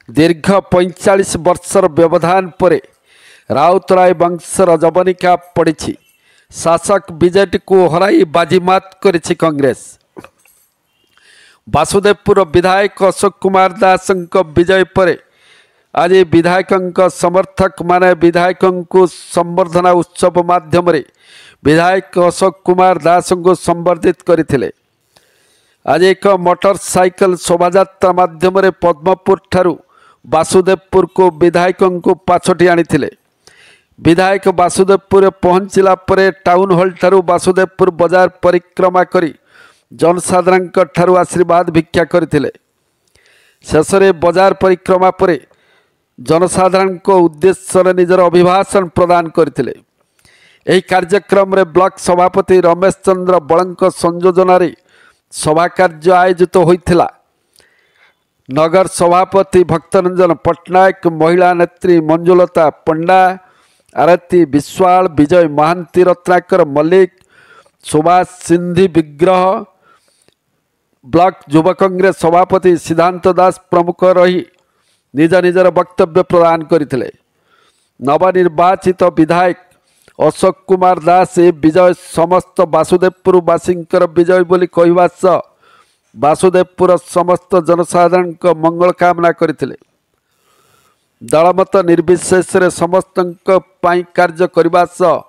दीर्घ 45 वर्षर व्यवधान पर राउतराय वंशर जवनिका पड़ी। शासक बीजेडी को हराई बाजीमात करिछि कांग्रेस। वासुदेवपुर विधायक अशोक कुमार दास विजय पर आज विधायक समर्थक माने विधायक को संबर्धना उत्सव माध्यम विधायक अशोक कुमार दास को संबर्धित करथिले। आज एक मोटरसाइकल शोभायात्रा माध्यम पद्मपुर ठारू वासुदेवपुर को विधायक को पाछटी आनिथिले। विधायक वासुदेवपुर पहुँचला पर टाउन हॉल ठारू वासुदेवपुर बाजार परिक्रमा करी जनसाधारण ठारू आशीर्वाद भिक्षा करथिले। शेषरे बाजार परिक्रमा पर जनसाधारण को उद्देश्य निजर अभिभाषण प्रदान करथिले। एही कार्यक्रम रे ब्लॉक सभापति रमेश चंद्र बलंक संयोजन सभा कार्य आयोजित होइथिला। नगर सभापति भक्तरंजन पट्टनायक, महिला नेत्री मंजुलता पंडा, आरती विश्वाल, विजय महांती, रत्नाकर मल्लिक, सुभाष सिंधी विग्रह, ब्लॉक युवा कांग्रेस सभापति सिद्धांत दास प्रमुख रही निज निजर वक्तव्य प्रदान करथिले। नवनिर्वाचित विधायक अशोक कुमार दास ए विजय समस्त वासुदेवपुर वासींकर विजय बोली कहवा सह वासुदेवपुर समस्त जनसाधारण मंगल कामना करथिले। दलमत निर्विशेष समस्त कार्य करने सह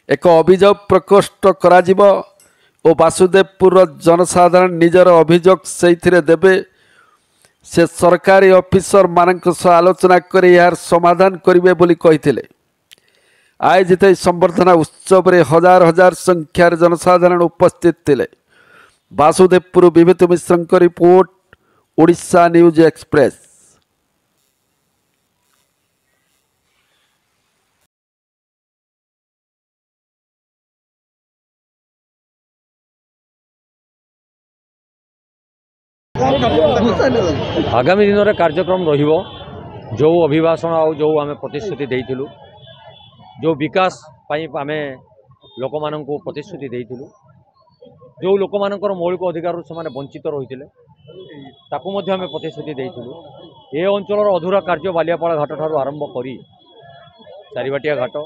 एक अभियोग प्रकोष्ठ कराजिब और वासुदेवपुर जनसाधारण निजर अभियोग से देवे। से सरकारी ऑफिसर मानक सह आलोचना कर यार समाधान करेंगे बोली कहिथिले। आयोजित संबर्धना उत्सव रे हजार हजार संख्यार जनसाधारण उपस्थित थिले। वासुदेवपुर विभूति मिश्र रिपोर्ट, ओडिशा न्यूज एक्सप्रेस। आगामी दिन में कार्यक्रम रहिबो जो अभिभाषण आ जो आम प्रतिश्रुति देइथिलु, जो विकास आम लोक मान प्रतिश्रुति देइथिलु, जो लोक मानकर मौलिक अधिकार से वंचित रही आम प्रतिश्रुति देइथिलु। ए अंचल अधूरा कार्य बालियापाड़ा घाट ठारू आरंभ करी चारिबाटिया घाट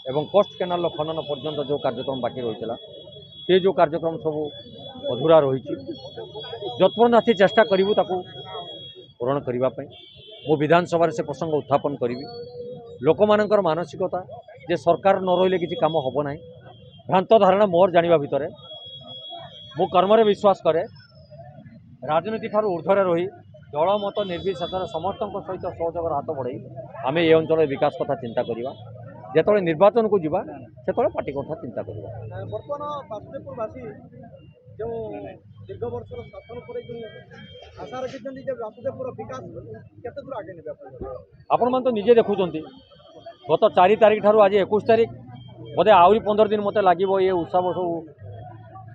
एवं कोस्ट केनाल खनन पर्यंत जो कार्यक्रम बाकी रही से जो कार्यक्रम सब अधूरा रही जत्पर्यंत चेष्टा करूँ पूरण करने। मो विधानसभा से प्रसंग उत्थापन करी लोक मानकर मानसिकता जे सरकार न रही किसी काम हम ना भ्रांत धारणा मोर जाना भितर मो कर्म विश्वास करे। राजनीति ठार ऊर्ध्वर रही दल मत निर्विशेष समस्त सहित सहयोग हाथ बढ़ाई आम ए अंचल विकास कथा चिंता करवा। जिते निर्वाचन को जीवा से पार्टी कथा चिंता करवा। बर्तमान वासुदेवपुरवासी जो दीर्घ वर्ष शासन पर आशा रखिंट वासुदेवपुर विकास केते दूर आगे ने आपण मान तो निजे देखुं। गत 4 तारिख ठारू आज 21 तारिख बोधे आहरी 15 दिन मत लगे ये उत्सव सब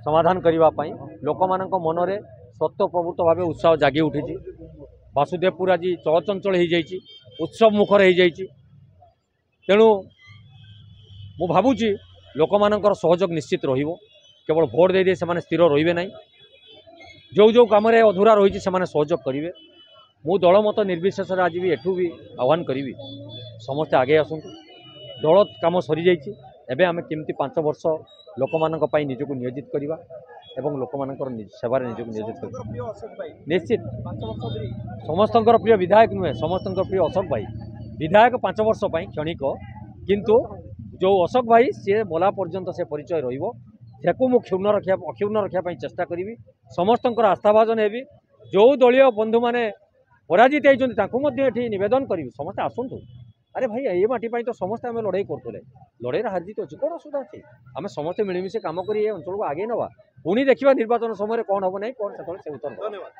समाधान करने। लोक मान मन में सत्य प्रवृत्त भाव उत्साह जागी उठी। वासुदेवपुर आज चलचंचल हो जाइए, उत्सव मुखर हो जाइए। तेणु मु भावुची लोक मानकर सहयोग निश्चित रहिबो। केवल भोट दे दे से स्थिर रहिबे नहीं, जो जो काम अधूरा रही से सहयोग करेंगे। मु दल मत निर्विशेष आज भी एठू भी आह्वान करी समस्ते आगे आसतु। दल काम सरी जाइए, आम केमती 5 वर्ष लोक मानक पई निजको नियोजित करवा एवं लोक मानकर सेवार निजको नियोजित करवा। निश्चित समस्त प्रिय विधायक नुहे, समस्त प्रिय अशोक भाई विधायक 5 वर्ष क्षणिक, किंतु जो अशोक भाई सी मला पर्यंत से परिचय रहिबो सेको मु अक्षुण्ण रखापी चेष्टा करी। समस्त आस्थाभाजन हेबी। जो दलीय बंधु मैंने पराजित होती नवेदन करी समस्ते आसतु। अरे भाई ये माटी तो समस्ते आम लड़ाई करुले, लड़ाई हारजित अच्छी कौन असुविधा अच्छी। आम समस्ते मिलमिशे कम कर अंचल को आगे नवा। पुणी देखा निर्वाचन समय कौन हम ना कौन से उत्तर। धन्यवाद।